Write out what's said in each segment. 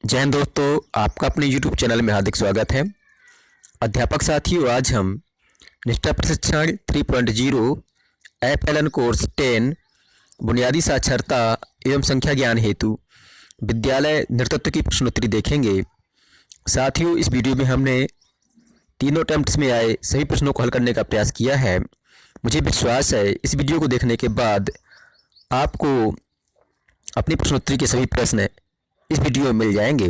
जय हिंद दोस्तों, आपका अपने YouTube चैनल में हार्दिक स्वागत है। अध्यापक साथियों, आज हम निष्ठा प्रशिक्षण 3.0 FLN कोर्स 10 बुनियादी साक्षरता एवं संख्या ज्ञान हेतु विद्यालय नृतत्व की प्रश्नोत्तरी देखेंगे। साथियों, इस वीडियो में हमने तीनों अटेम्प्ट्स में आए सभी प्रश्नों को हल करने का प्रयास किया है। मुझे विश्वास है इस वीडियो को देखने के बाद आपको अपनी प्रश्नोत्तरी के सभी प्रश्न इस वीडियो में मिल जाएंगे।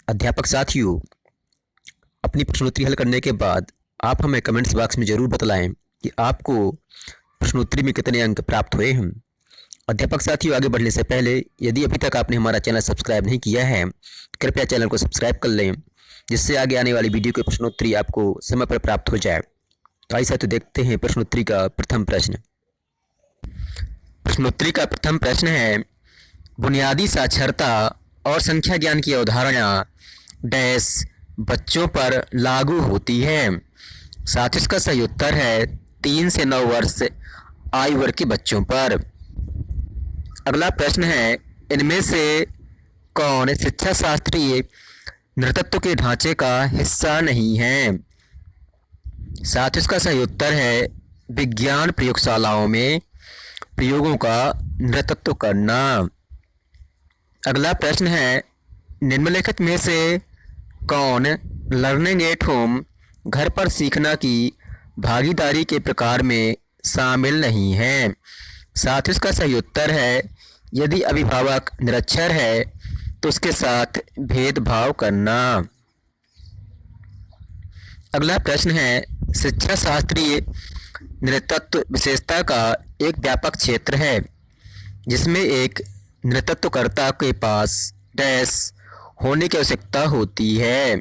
अध्यापक साथियों, अपनी प्रश्नोत्तरी हल करने के बाद आप हमें कमेंट्स बॉक्स में ज़रूर बतलाएं कि आपको प्रश्नोत्तरी में कितने अंक प्राप्त हुए हैं। अध्यापक साथियों, आगे बढ़ने से पहले यदि अभी तक आपने हमारा चैनल सब्सक्राइब नहीं किया है, कृपया चैनल को सब्सक्राइब कर लें, जिससे आगे आने वाली वीडियो की प्रश्नोत्तरी आपको समय पर प्राप्त हो जाए। तो आइए साथियों, देखते हैं प्रश्नोत्तरी का प्रथम प्रश्न। प्रश्नोत्तरी का प्रथम प्रश्न है, बुनियादी साक्षरता और संख्या ज्ञान की अवधारणा डैश बच्चों पर लागू होती है। साथ इसका सही उत्तर है 3 से 9 वर्ष आयु वर्ग के बच्चों पर। अगला प्रश्न है, इनमें से कौन शिक्षा शास्त्रीय नृतत्व के ढांचे का हिस्सा नहीं है। साथ इसका सही उत्तर है विज्ञान प्रयोगशालाओं में प्रयोगों का नृतत्व करना। अगला प्रश्न है, निम्नलिखित में से कौन लर्निंग एट होम घर पर सीखना की भागीदारी के प्रकार में शामिल नहीं है। साथ इसका सही उत्तर है यदि अभिभावक निरक्षर है तो उसके साथ भेदभाव करना। अगला प्रश्न है, शिक्षा शास्त्रीय नृतत्व विशेषता का एक व्यापक क्षेत्र है जिसमें एक नृतत्वकर्ता के पास डैश होने की आवश्यकता होती है।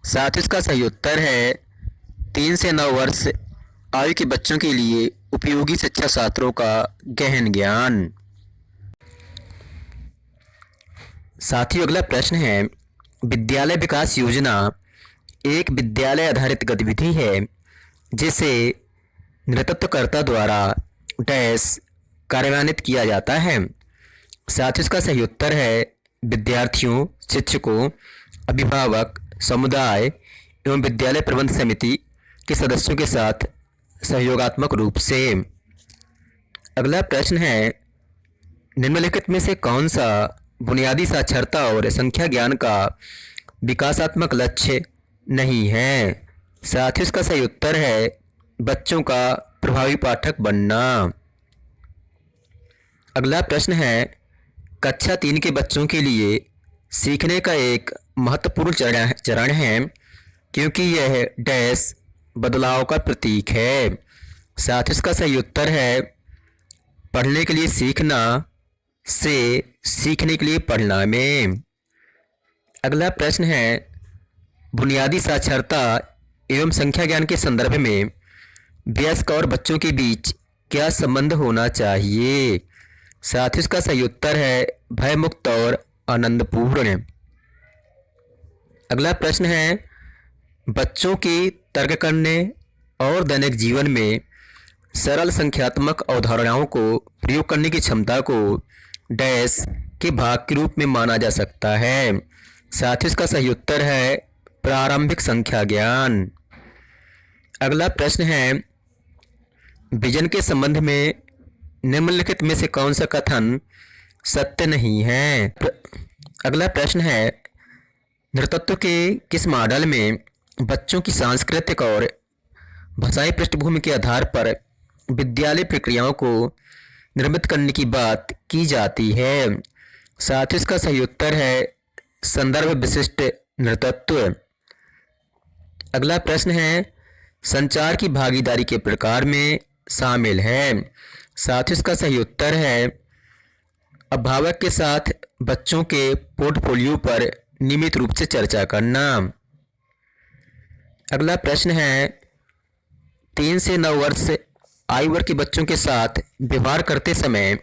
साथ इसका सही उत्तर है 3 से 9 वर्ष आयु के बच्चों के लिए उपयोगी शिक्षा शास्त्रों का गहन ज्ञान। साथियों, अगला प्रश्न है, विद्यालय विकास योजना एक विद्यालय आधारित गतिविधि है जिसे नृतत्वकर्ता द्वारा डैश कार्यान्वित किया जाता है। साथ इसका सही उत्तर है विद्यार्थियों, शिक्षकों, अभिभावक, समुदाय एवं विद्यालय प्रबंध समिति के सदस्यों के साथ सहयोगात्मक रूप से। अगला प्रश्न है, निम्नलिखित में से कौन सा बुनियादी साक्षरता और संख्या ज्ञान का विकासात्मक लक्ष्य नहीं है। साथ ही इसका सही उत्तर है बच्चों का प्रभावी पाठक बनना। अगला प्रश्न है, कक्षा 3 के बच्चों के लिए सीखने का एक महत्वपूर्ण चरण है क्योंकि यह डैश बदलाव का प्रतीक है। साथ इसका सही उत्तर है पढ़ने के लिए सीखना से सीखने के लिए पढ़ना में। अगला प्रश्न है, बुनियादी साक्षरता एवं संख्या ज्ञान के संदर्भ में वयस्क और बच्चों के बीच क्या संबंध होना चाहिए। साथ इसका सही उत्तर है भयमुक्त और आनंदपूर्ण। अगला प्रश्न है, बच्चों की तर्क करने और दैनिक जीवन में सरल संख्यात्मक अवधारणाओं को प्रयोग करने की क्षमता को डैश के भाग के रूप में माना जा सकता है। साथ इसका सही उत्तर है प्रारंभिक संख्या ज्ञान। अगला प्रश्न है, विजन के संबंध में निम्नलिखित में से कौन सा कथन सत्य नहीं है। अगला प्रश्न है, नृतत्व के किस मॉडल में बच्चों की सांस्कृतिक और भाषाई पृष्ठभूमि के आधार पर विद्यालय प्रक्रियाओं को निर्मित करने की बात की जाती है। साथ ही इसका सही उत्तर है संदर्भ विशिष्ट नृतत्व। अगला प्रश्न है, संचार की भागीदारी के प्रकार में शामिल है। साथ ही इसका सही उत्तर है अभिभावक के साथ बच्चों के पोर्टफोलियो पर नियमित रूप से चर्चा करना। अगला प्रश्न है, 3 से 9 वर्ष आयु वर्ग के बच्चों के साथ व्यवहार करते समय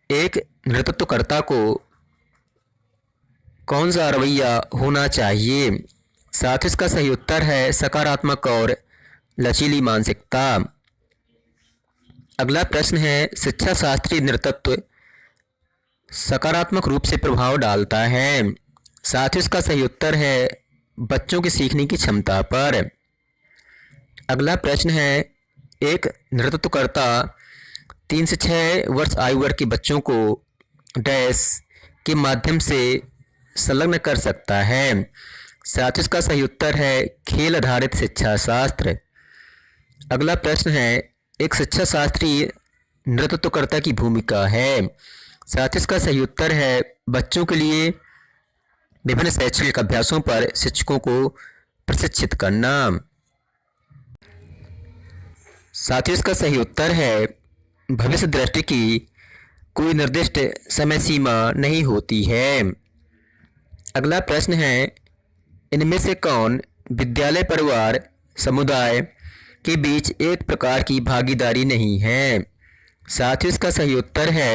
एक नृतत्वकर्ता को कौन सा रवैया होना चाहिए। साथ इसका सही उत्तर है सकारात्मक और लचीली मानसिकता। अगला प्रश्न है, शिक्षा शास्त्रीय नृतत्व सकारात्मक रूप से प्रभाव डालता है। साथ ही इसका सही उत्तर है बच्चों की सीखने की क्षमता पर। अगला प्रश्न है, एक नेतृत्वकर्ता 3 से 6 वर्ष आयु वर्ग के बच्चों को डैश के माध्यम से संलग्न कर सकता है। साथ ही इसका सही उत्तर है खेल आधारित शिक्षा शास्त्र। अगला प्रश्न है, एक शिक्षा शास्त्री नेतृत्वकर्ता की भूमिका है। साथ ही इसका सही उत्तर है बच्चों के लिए विभिन्न शैक्षणिक अभ्यासों पर शिक्षकों को प्रशिक्षित करना। साथ ही इसका सही उत्तर है भविष्य दृष्टि की कोई निर्दिष्ट समय सीमा नहीं होती है। अगला प्रश्न है, इनमें से कौन विद्यालय परिवार समुदाय के बीच एक प्रकार की भागीदारी नहीं है। साथ ही इसका सही उत्तर है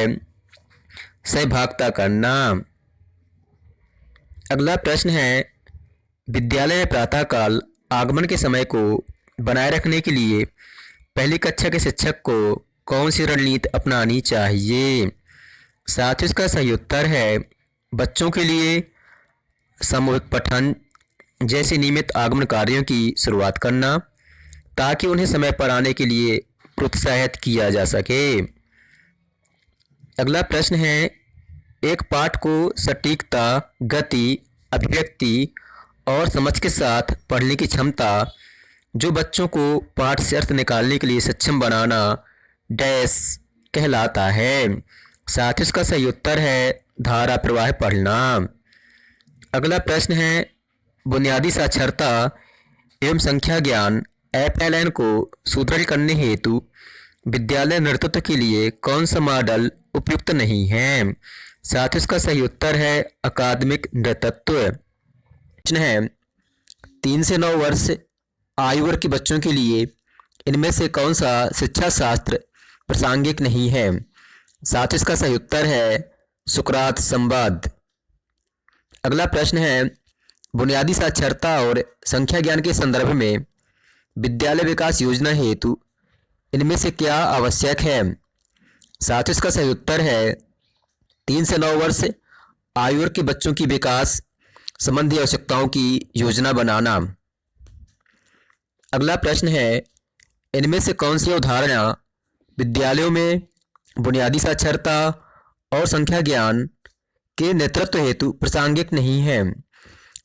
सहभागिता करना। अगला प्रश्न है, विद्यालय में प्रातःकाल आगमन के समय को बनाए रखने के लिए पहली कक्षा के शिक्षक को कौन सी रणनीति अपनानी चाहिए। साथ ही इसका सही उत्तर है बच्चों के लिए सामूहिक पठन जैसे नियमित आगमन कार्यों की शुरुआत करना ताकि उन्हें समय पर आने के लिए प्रोत्साहित किया जा सके। अगला प्रश्न है, एक पाठ को सटीकता, गति, अभिव्यक्ति और समझ के साथ पढ़ने की क्षमता जो बच्चों को पाठ से अर्थ निकालने के लिए सक्षम बनाना डैश कहलाता है। साथ ही इसका सही उत्तर है धारा प्रवाह पढ़ना। अगला प्रश्न है, बुनियादी साक्षरता एवं संख्या ज्ञान FLN को सुदृढ़ करने हेतु विद्यालय नेतृत्व के लिए कौन सा मॉडल उपयुक्त नहीं है। साथ ही इसका सही उत्तर है अकादमिक नेतृत्व। प्रश्न है, 3 से 9 वर्ष आयु वर्ग के बच्चों के लिए इनमें से कौन सा शिक्षा शास्त्र प्रासंगिक नहीं है। साथ ही इसका सही उत्तर है सुकरात संवाद। अगला प्रश्न है, बुनियादी साक्षरता और संख्या ज्ञान के संदर्भ में विद्यालय विकास योजना हेतु इनमें से क्या आवश्यक है। साथ ही इसका सही उत्तर है 3 से 9 वर्ष आयु वर्ग के बच्चों की विकास संबंधी आवश्यकताओं की योजना बनाना। अगला प्रश्न है, इनमें से कौन सी अवधारणा विद्यालयों में बुनियादी साक्षरता और संख्या ज्ञान के नेतृत्व हेतु प्रासंगिक नहीं है।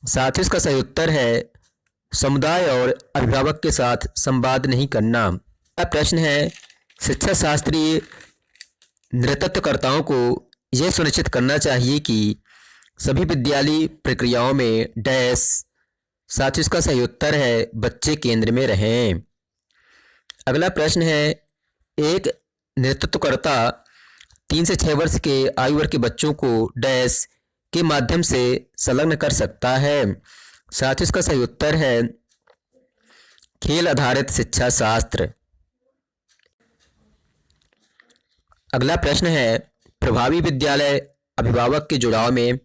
साथ ही इसका सही उत्तर है समुदाय और अभिभावक के साथ संवाद नहीं करना। अगला प्रश्न है, शिक्षा शास्त्रीय नेतृत्वकर्ताओं को यह सुनिश्चित करना चाहिए कि सभी विद्यालयी प्रक्रियाओं में डैश। साथ ही इसका सही उत्तर है बच्चे केंद्र में रहें। अगला प्रश्न है, एक नेतृत्वकर्ता 3 से 6 वर्ष के आयु वर्ग के बच्चों को डैश के माध्यम से संलग्न कर सकता है। साथ ही इसका सही उत्तर है खेल आधारित शिक्षा शास्त्र। अगला प्रश्न है, प्रभावी विद्यालय अभिभावक के जुड़ाव में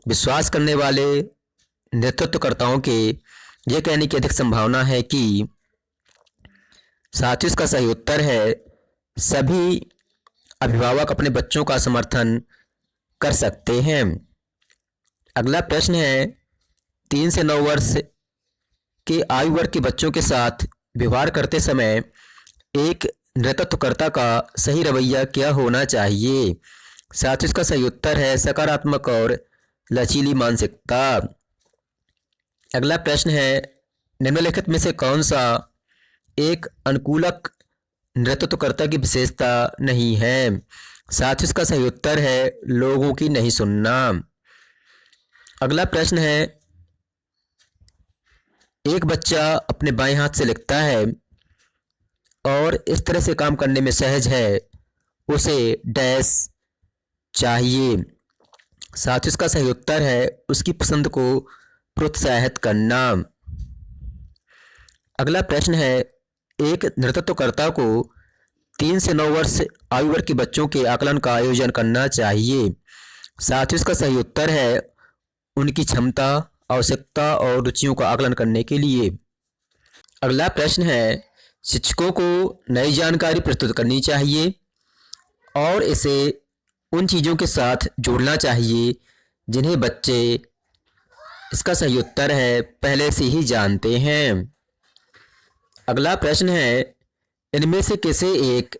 विश्वास करने वाले नेतृत्वकर्ताओं के यह कहने की अधिक संभावना है कि। साथ ही इसका सही उत्तर है सभी अभिभावक अपने बच्चों का समर्थन कर सकते हैं। अगला प्रश्न है, 3 से 9 वर्ष के आयु वर्ग के बच्चों के साथ व्यवहार करते समय एक नेतृत्वकर्ता का सही रवैया क्या होना चाहिए। साथ ही इसका सही उत्तर है सकारात्मक और लचीली मानसिकता। अगला प्रश्न है, निम्नलिखित में से कौन सा एक अनुकूलक नेतृत्वकर्ता की विशेषता नहीं है। साथ ही इसका सही उत्तर है लोगों की नहीं सुनना। अगला प्रश्न है, एक बच्चा अपने बाएं हाथ से लिखता है और इस तरह से काम करने में सहज है, उसे डैश चाहिए। साथ ही इसका सही उत्तर है उसकी पसंद को प्रोत्साहित करना। अगला प्रश्न है, एक नेतृत्वकर्ता को 3 से 9 वर्ष आयु वर्ग के बच्चों के आकलन का आयोजन करना चाहिए। साथ ही इसका सही उत्तर है उनकी क्षमता, आवश्यकता और रुचियों का आकलन करने के लिए। अगला प्रश्न है, शिक्षकों को नई जानकारी प्रस्तुत करनी चाहिए और इसे उन चीज़ों के साथ जोड़ना चाहिए जिन्हें बच्चे इसका सही उत्तर है पहले से ही जानते हैं। अगला प्रश्न है, इनमें से किसे एक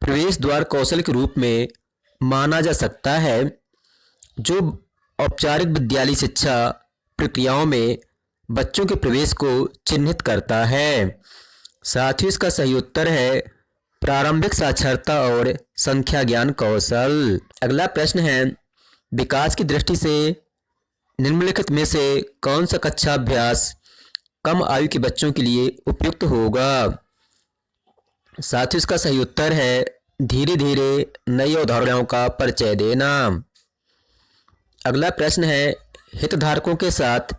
प्रवेश द्वार कौशल के रूप में माना जा सकता है जो औपचारिक विद्यालय शिक्षा प्रक्रियाओं में बच्चों के प्रवेश को चिन्हित करता है। साथ ही इसका सही उत्तर है प्रारंभिक साक्षरता और संख्या ज्ञान कौशल। अगला प्रश्न है, विकास की दृष्टि से निम्नलिखित में से कौन सा कक्षा अभ्यास कम आयु के बच्चों के लिए उपयुक्त होगा। साथ ही इसका सही उत्तर है धीरे धीरे नई अवधारणाओं का परिचय देना। अगला प्रश्न है, हितधारकों के साथ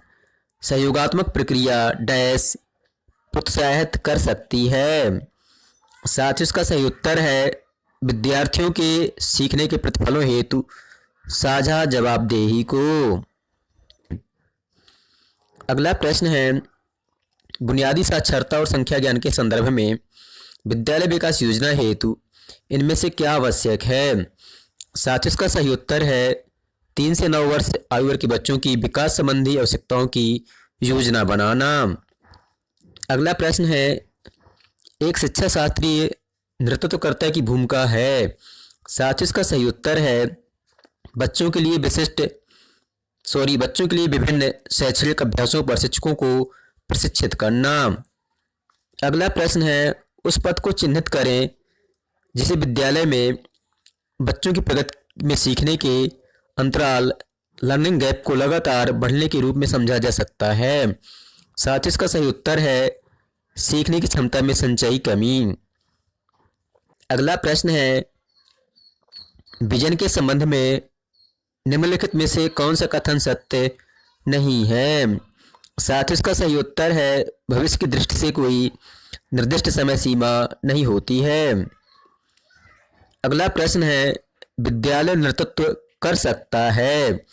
सहयोगात्मक प्रक्रिया डैश प्रोत्साहित कर सकती है। साथ ही इसका सही उत्तर है विद्यार्थियों के सीखने के प्रतिफलों हेतु साझा जवाबदेही को। अगला प्रश्न है, बुनियादी साक्षरता और संख्या ज्ञान के संदर्भ में विद्यालय विकास योजना हेतु इनमें से क्या आवश्यक है। साथ ही इसका सही उत्तर है 3 से 9 वर्ष आयु वर्ग के बच्चों की विकास संबंधी आवश्यकताओं की योजना बनाना। अगला प्रश्न है, एक शिक्षा शास्त्रीय नेतृत्वकर्ता की भूमिका है। साथ ही इसका सही उत्तर है बच्चों के लिए विभिन्न शैक्षणिक अभ्यासों पर शिक्षकों को प्रशिक्षित करना। अगला प्रश्न है, उस पद को चिन्हित करें जिसे विद्यालय में बच्चों की प्रगति में सीखने के अंतराल लर्निंग गैप को लगातार बढ़ने के रूप में समझा जा सकता है। साथ ही इसका सही उत्तर है सीखने की क्षमता में संचयी कमी। अगला प्रश्न है, विजन के संबंध में निम्नलिखित में से कौन सा कथन सत्य नहीं है। साथ ही इसका सही उत्तर है भविष्य की दृष्टि से कोई निर्दिष्ट समय सीमा नहीं होती है। अगला प्रश्न है, विद्यालय नेतृत्व कर सकता है।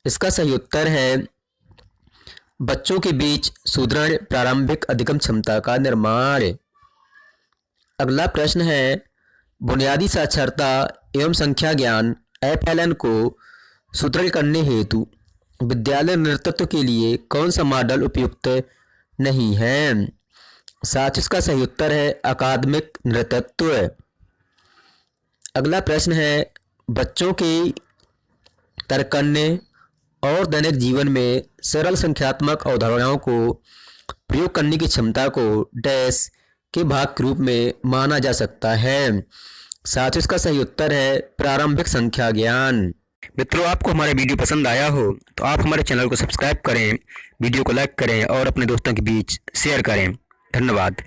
इसका सही उत्तर है बच्चों के बीच सुदृढ़ प्रारंभिक अधिगम क्षमता का निर्माण। अगला प्रश्न है, बुनियादी साक्षरता एवं संख्या ज्ञान FLN को सुदृढ़ करने हेतु विद्यालय नेतृत्व के लिए कौन सा मॉडल उपयुक्त नहीं है। साथ ही इसका सही उत्तर है अकादमिक नेतृत्व। अगला प्रश्न है, बच्चों के तर्क करने और दैनिक जीवन में सरल संख्यात्मक अवधारणाओं को प्रयोग करने की क्षमता को डैश के भाग के रूप में माना जा सकता है। साथ ही इसका सही उत्तर है प्रारंभिक संख्या ज्ञान। मित्रों, आपको हमारा वीडियो पसंद आया हो तो आप हमारे चैनल को सब्सक्राइब करें, वीडियो को लाइक करें और अपने दोस्तों के बीच शेयर करें। धन्यवाद।